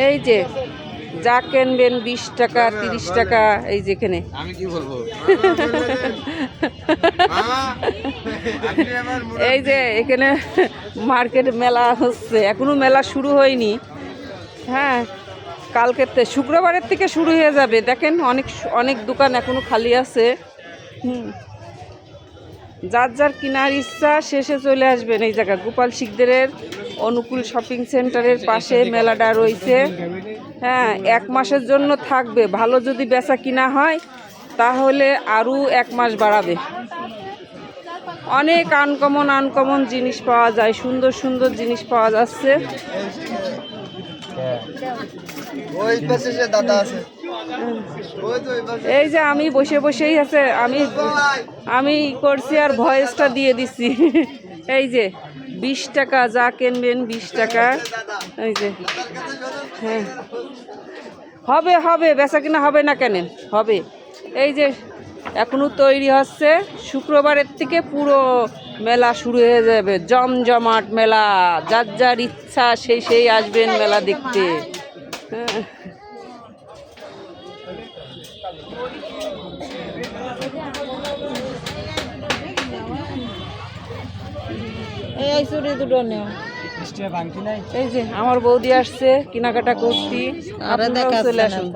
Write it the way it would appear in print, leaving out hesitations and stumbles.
এই যে যা কিনবেন 20 টাকা 30 টাকা। এই যেখানে আমি কি বলবো এই যে এখানে মার্কেট মেলা হচ্ছে, এখনো মেলা শুরু হয়নি। হ্যাঁ, কালকের থেকে শুক্রবারের থেকে শুরু হয়ে যাবে। দেখেন অনেক অনেক দোকান এখনো খালি আছে। যার যার কেনার ইচ্ছা শেষে চলে আসবেন। এই জায়গা গোপাল শিকদারের অনুকূল শপিং সেন্টারের পাশে মেলাটা রয়েছে। হ্যাঁ, 1 মাসের জন্য থাকবে। ভালো যদি বেচা কিনা হয় তাহলে আরও 1 মাস বাড়াবে। অনেক আনকমন জিনিস পাওয়া যায়, সুন্দর সুন্দর জিনিস পাওয়া যাচ্ছে। এই যে আমি বসেই আছে, আমি করছি আর ভয়েসটা দিয়ে দিছি। এই যে 20 টাকা, যা কিনবেন 20 টাকা। এই যে হ্যাঁ, হবে বেচা কিনা হবে না কেন, হবে। এই যে এখনো তৈরি হচ্ছে, শুক্রবারের থেকে পুরো মেলা শুরু হয়ে যাবে। জমজমাট মেলা, যার যার ইচ্ছা সেই আসবেন মেলা দেখতে। এই যে আমার বৌদি আসছে কেনাকাটা করছি, আপনারাও চলে আসুন।